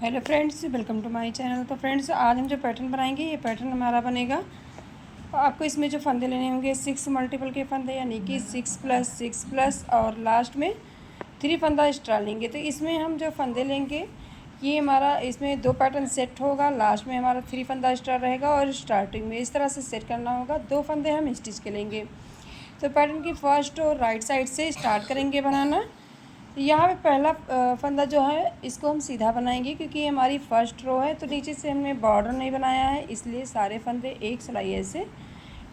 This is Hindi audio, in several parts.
Hello friends, welcome to my channel. तो फ्रेंड्स, आज हम जो पैटर्न बनाएंगे ये पैटर्न हमारा बनेगा। आपको इसमें जो फंदे लेने होंगे 6 मल्टीपल के फंदे, यानी कि 6+6+ और लास्ट में 3 फंदा एक्स्ट्रा लेंगे। तो इसमें हम जो फंदे लेंगे ये हमारा इसमें 2 पैटर्न सेट होगा, लास्ट में हमारा 3 फंदा एक्स्ट्रा रहेगा और स्टार्टिंग में इस तरह से सेट करना होगा। 2 फंदे हम स्टिच के लेंगे। तो पैटर्न की फर्स्ट और राइट साइड से स्टार्ट करेंगे बनाना। यहाँ पे पहला फंदा जो है इसको हम सीधा बनाएंगे, क्योंकि ये हमारी फर्स्ट रो है। तो नीचे से हमने बॉर्डर नहीं बनाया है, इसलिए सारे फंदे एक सिलाई ऐसे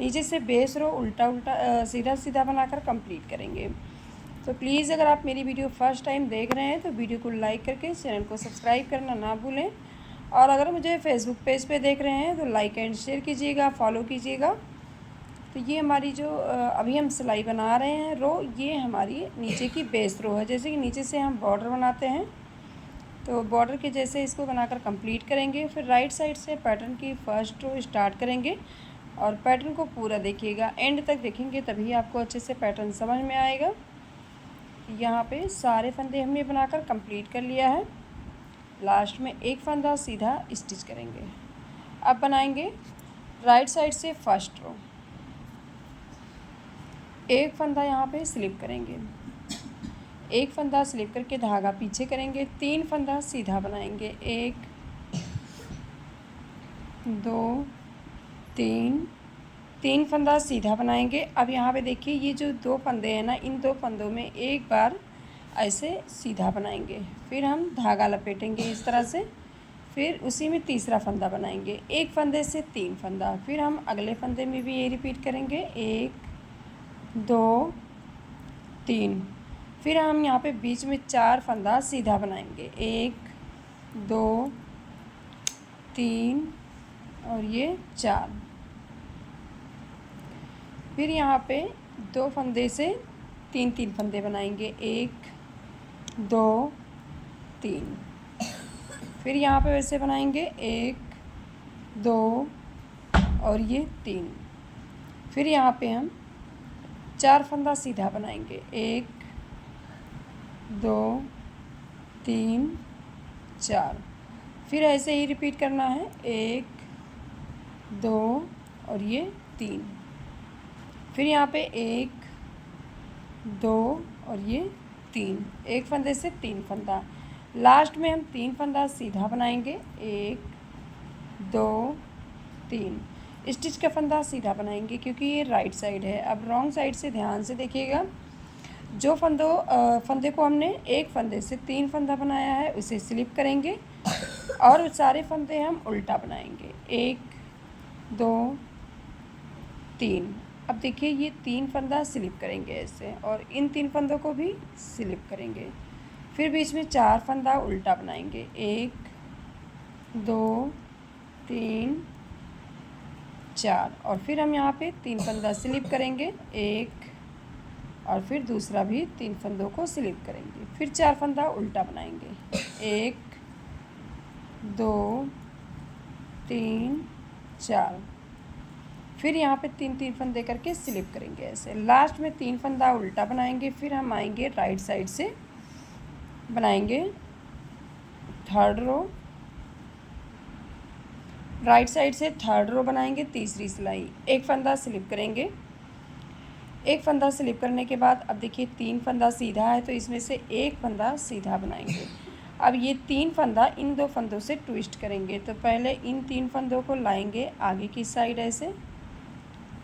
नीचे से बेस रो उल्टा उल्टा सीधा सीधा बनाकर कंप्लीट करेंगे। तो प्लीज़, अगर आप मेरी वीडियो फर्स्ट टाइम देख रहे हैं तो वीडियो को लाइक करके चैनल को सब्सक्राइब करना ना भूलें। और अगर मुझे फेसबुक पेज पे देख रहे हैं तो लाइक एंड शेयर कीजिएगा, फॉलो कीजिएगा। तो ये हमारी जो अभी हम सिलाई बना रहे हैं रो, ये हमारी नीचे की बेस रो है। जैसे कि नीचे से हम बॉर्डर बनाते हैं तो बॉर्डर के जैसे इसको बनाकर कंप्लीट करेंगे। फिर राइट साइड से पैटर्न की फर्स्ट रो स्टार्ट करेंगे और पैटर्न को पूरा देखिएगा, एंड तक देखेंगे तभी आपको अच्छे से पैटर्न समझ में आएगा। यहाँ पे सारे फंदे हमने बनाकर कंप्लीट कर लिया है। लास्ट में एक फंदा सीधा स्टिच करेंगे। अब बनाएंगे राइट साइड से फर्स्ट रो। एक फंदा यहाँ पे स्लिप करेंगे, एक फंदा स्लिप करके धागा पीछे करेंगे, 3 फंदा सीधा बनाएंगे, 1 2 3 फंदा सीधा बनाएंगे। अब यहाँ पे देखिए ये जो 2 फंदे हैं ना, इन 2 फंदों में एक बार ऐसे सीधा बनाएंगे, फिर हम धागा लपेटेंगे इस तरह से, फिर उसी में तीसरा फंदा बनाएंगे, एक फंदे से 3 फंदा, फिर हम अगले फंदे में भी ये रिपीट करेंगे, 1 2 3। फिर हम यहाँ पे बीच में 4 फंदा सीधा बनाएंगे, 1 2 3 और ये 4। फिर यहाँ पे 2 फंदे से 3 फंदे बनाएंगे, 1 2 3। फिर यहाँ पे वैसे बनाएंगे 1 2 और ये 3। फिर यहाँ पे हम 4 फंदा सीधा बनाएंगे, 1 2 3 4। फिर ऐसे ही रिपीट करना है, 1 2 और ये 3। फिर यहाँ पे 1 2 और ये 3, एक फंदे से 3 फंदा। लास्ट में हम 3 फंदा सीधा बनाएंगे, 1 2 3। स्टिच का फंदा सीधा बनाएंगे क्योंकि ये राइट साइड है। अब रॉन्ग साइड से ध्यान से देखिएगा। जो फंदे को हमने एक फंदे से 3 फंदा बनाया है उसे स्लिप करेंगे और सारे फंदे हम उल्टा बनाएंगे, 1 2 3। अब देखिए ये 3 फंदा स्लिप करेंगे ऐसे, और इन 3 फंदों को भी स्लिप करेंगे। फिर बीच में 4 फंदा उल्टा बनाएंगे, 1 2 3 4। और फिर हम यहाँ पे 3 फंदा स्लिप करेंगे, 1 और फिर दूसरा भी 3 फंदों को स्लिप करेंगे। फिर 4 फंदा उल्टा बनाएंगे, 1 2 3 4। फिर यहाँ पे 3 फंदे करके स्लिप करेंगे ऐसे। लास्ट में 3 फंदा उल्टा बनाएंगे। फिर हम आएंगे राइट साइड से, बनाएंगे थर्ड रो। राइट साइड से थर्ड रो बनाएंगे, तीसरी सिलाई, एक फंदा स्लिप करेंगे। एक फंदा स्लिप करने के बाद अब देखिए 3 फंदा सीधा है तो इसमें से एक फंदा सीधा बनाएंगे। अब ये 3 फंदा इन 2 फंदों से ट्विस्ट करेंगे। तो पहले इन 3 फंदों को लाएंगे आगे की साइड ऐसे,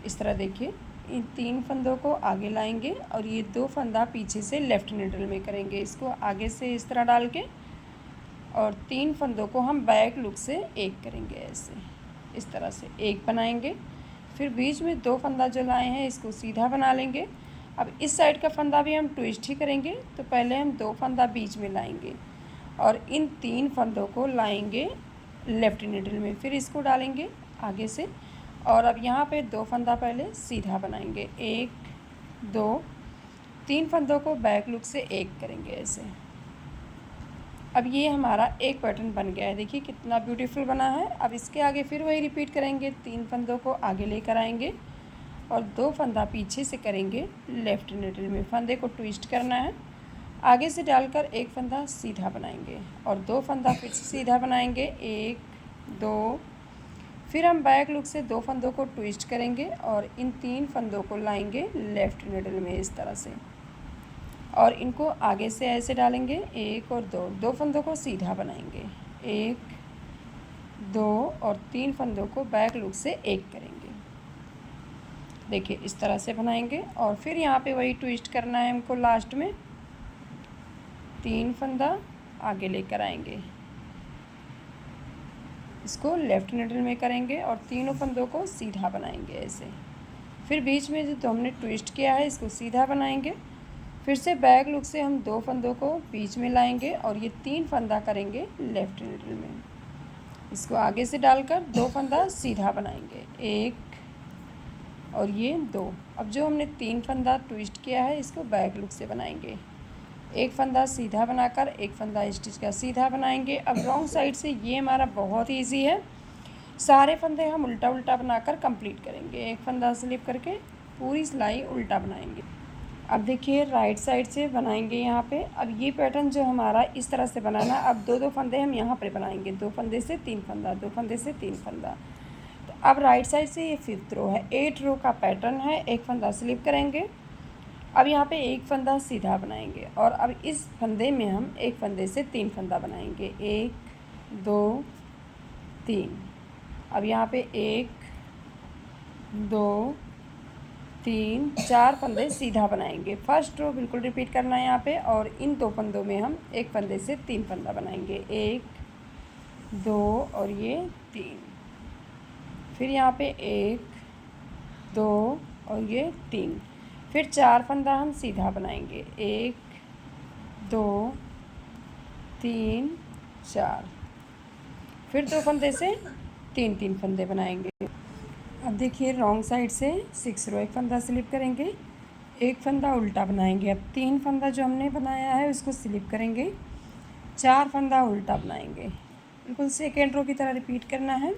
इस तरह देखिए, इन 3 फंदों को आगे लाएंगे और ये 2 फंदा पीछे से लेफ़्ट नीडल में करेंगे, इसको आगे से इस तरह डाल के, और 3 फंदों को हम बैक लुक से एक करेंगे ऐसे, इस तरह से एक बनाएंगे। फिर बीच में 2 फंदा जो लाए हैं इसको सीधा बना लेंगे। अब इस साइड का फंदा भी हम ट्विस्ट ही करेंगे। तो पहले हम 2 फंदा बीच में लाएंगे और इन 3 फंदों को लाएंगे लेफ़्ट नीडल में, फिर इसको डालेंगे आगे से। और अब यहाँ पे 2 फंदा पहले सीधा बनाएंगे, 1 2। 3 फंदों को बैक लुक से एक करेंगे ऐसे। अब ये हमारा एक पैटर्न बन गया है, देखिए कितना ब्यूटीफुल बना है। अब इसके आगे फिर वही रिपीट करेंगे, 3 फंदों को आगे लेकर आएंगे और 2 फंदा पीछे से करेंगे लेफ़्ट नीडल में, फंदे को ट्विस्ट करना है आगे से डालकर एक फंदा सीधा बनाएंगे और 2 फंदा फिर से सीधा बनाएंगे, 1 2। फिर हम बैक लूप से 2 फंदों को ट्विस्ट करेंगे और इन 3 फंदों को लाएंगे लेफ़्ट निडल में इस तरह से, और इनको आगे से ऐसे डालेंगे, 1 और 2 फंदों को सीधा बनाएंगे, 1 2 और 3 फंदों को बैक लूप से एक करेंगे। देखिए इस तरह से बनाएंगे और फिर यहाँ पे वही ट्विस्ट करना है हमको। लास्ट में 3 फंदा आगे लेकर आएंगे, इसको लेफ़्ट निडल में करेंगे और तीनों फंदों को सीधा बनाएंगे ऐसे। फिर बीच में जो हमने ट्विस्ट किया है इसको सीधा बनाएंगे। फिर से बैक लूप से हम 2 फंदों को बीच में लाएंगे और ये 3 फंदा करेंगे लेफ़्ट निडल में। इसको आगे से डालकर 2 फंदा सीधा बनाएंगे, 1 और ये 2। अब जो हमने 3 फंदा ट्विस्ट किया है इसको बैक लूप से बनाएंगे, 1 फंदा सीधा बनाकर 1 फंदा स्टिच का सीधा बनाएंगे। अब रॉन्ग साइड से ये हमारा बहुत ईजी है, सारे फंदे हम उल्टा उल्टा बनाकर कंप्लीट करेंगे। 1 फंदा स्लिप करके पूरी सिलाई उल्टा बनाएंगे। अब देखिए राइट साइड से बनाएंगे यहाँ पे। अब ये पैटर्न जो हमारा इस तरह से बनाना, अब 2 फंदे हम यहाँ पर बनाएंगे, 2 फंदे से 3 फंदा, 2 फंदे से 3 फंदा। तो अब राइट साइड से ये 5th रो है, 8 रो का पैटर्न है। 1 फंदा स्लिप करेंगे, अब यहाँ पे 1 फंदा सीधा बनाएंगे और अब इस फंदे में हम 1 फंदे से 3 फंदा बनाएंगे, 1 2 3। अब यहाँ पे 1 2 3 4 फंदे सीधा बनाएंगे। फर्स्ट रो बिल्कुल रिपीट करना है यहाँ पे, और इन 2 फंदों में हम 1 फंदे से 3 फंदा बनाएंगे, 1 2 और ये 3। फिर यहाँ पे 1 2 और ये 3। फिर 4 फंदा हम सीधा बनाएंगे, 1 2 3 4। फिर 2 फंदे से 3 फंदे बनाएंगे। अब देखिए रॉन्ग साइड से 6 रो, 1 फंदा स्लिप करेंगे, 1 फंदा उल्टा बनाएंगे। अब 3 फंदा जो हमने बनाया है उसको स्लिप करेंगे, 4 फंदा उल्टा बनाएंगे। बिल्कुल सेकेंड रो की तरह रिपीट करना है,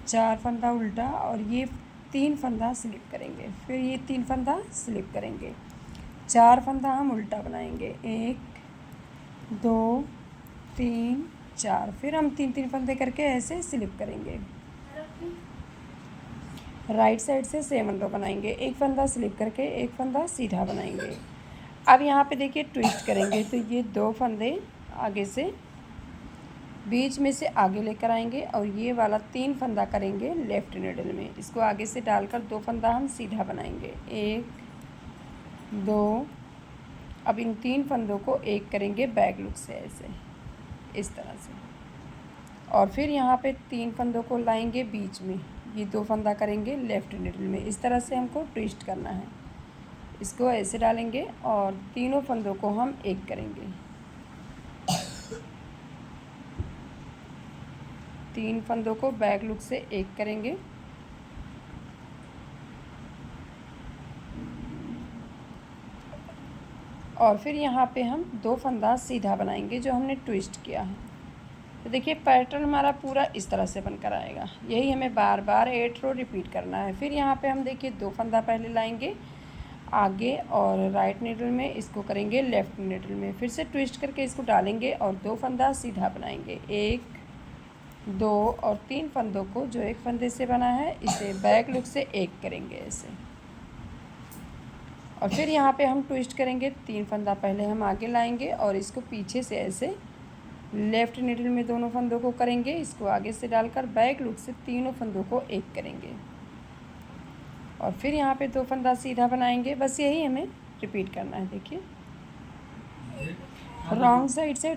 4 फंदा उल्टा और ये 3 फंदा स्लिप करेंगे। फिर ये 3 फंदा स्लिप करेंगे, 4 फंदा हम उल्टा बनाएंगे, 1 2 3 4। फिर हम 3 फंदे करके ऐसे स्लिप करेंगे। राइट साइड से 7 रो बनाएंगे, 1 फंदा स्लिप करके 1 फंदा सीधा बनाएंगे। अब यहाँ पे देखिए ट्विस्ट करेंगे, तो ये 2 फंदे आगे से बीच में से आगे लेकर आएंगे और ये वाला 3 फंदा करेंगे लेफ़्ट निडल में। इसको आगे से डालकर 2 फंदा हम सीधा बनाएंगे, 1 2। अब इन 3 फंदों को एक करेंगे बैक लूप से ऐसे, इस तरह से, और फिर यहाँ पे 3 फंदों को लाएंगे बीच में, ये 2 फंदा करेंगे लेफ़्ट निडल में। इस तरह से हमको ट्विस्ट करना है। इसको ऐसे डालेंगे और तीनों फंदों को हम एक करेंगे, 3 फंदों को बैक लूप से एक करेंगे। और फिर यहाँ पे हम 2 फंदा सीधा बनाएंगे जो हमने ट्विस्ट किया है। तो देखिए पैटर्न हमारा पूरा इस तरह से बनकर आएगा। यही हमें बार बार 8 रो रिपीट करना है। फिर यहाँ पे हम देखिए 2 फंदा पहले लाएंगे आगे और राइट निडल में, इसको करेंगे लेफ़्ट निडल में, फिर से ट्विस्ट करके इसको डालेंगे और 2 फंदा सीधा बनाएंगे, 1 2 और 3 फंदों को जो 1 फंदे से बना है इसे बैक लूप से एक करेंगे ऐसे। और फिर यहाँ पे हम ट्विस्ट करेंगे, 3 फंदा पहले हम आगे लाएंगे और इसको पीछे से ऐसे लेफ़्ट निडल में दोनों फंदों को करेंगे। इसको आगे से डालकर बैक लूप से तीनों फंदों को एक करेंगे और फिर यहाँ पे 2 फंदा सीधा बनाएंगे। बस यही हमें रिपीट करना है। देखिए रॉन्ग साइड से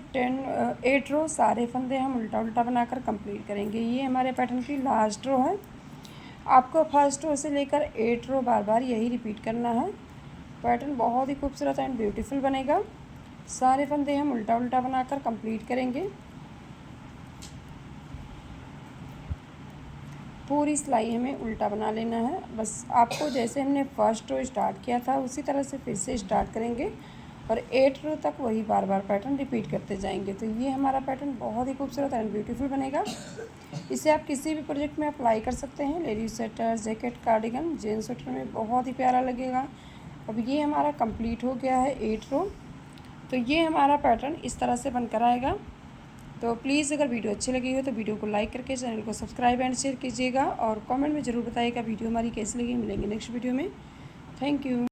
8 रो सारे फंदे हम उल्टा उल्टा बनाकर कंप्लीट करेंगे। ये हमारे पैटर्न की लास्ट रो है। आपको फर्स्ट रो से लेकर 8 रो बार बार यही रिपीट करना है। पैटर्न बहुत ही खूबसूरत एंड ब्यूटीफुल बनेगा। सारे फंदे हम उल्टा उल्टा बनाकर कंप्लीट करेंगे। पूरी सिलाई हमें उल्टा बना लेना है। बस आपको जैसे हमने फर्स्ट रो स्टार्ट किया था उसी तरह से फिर से स्टार्ट करेंगे और 8 रो तक वही बार बार पैटर्न रिपीट करते जाएंगे। तो ये हमारा पैटर्न बहुत ही खूबसूरत एंड ब्यूटीफुल बनेगा। इसे आप किसी भी प्रोजेक्ट में अप्लाई कर सकते हैं। Ladies sweater, jacket, cardigan, gents sweater में बहुत ही प्यारा लगेगा। अब ये हमारा कंप्लीट हो गया है 8 रो। तो ये हमारा पैटर्न इस तरह से बनकर आएगा। तो प्लीज़ अगर वीडियो अच्छी लगी हो तो वीडियो को लाइक करके चैनल को सब्सक्राइब एंड शेयर कीजिएगा और कमेंट में ज़रूर बताइएगा वीडियो हमारी कैसी लगी। मिलेंगे नेक्स्ट वीडियो में। Thank you.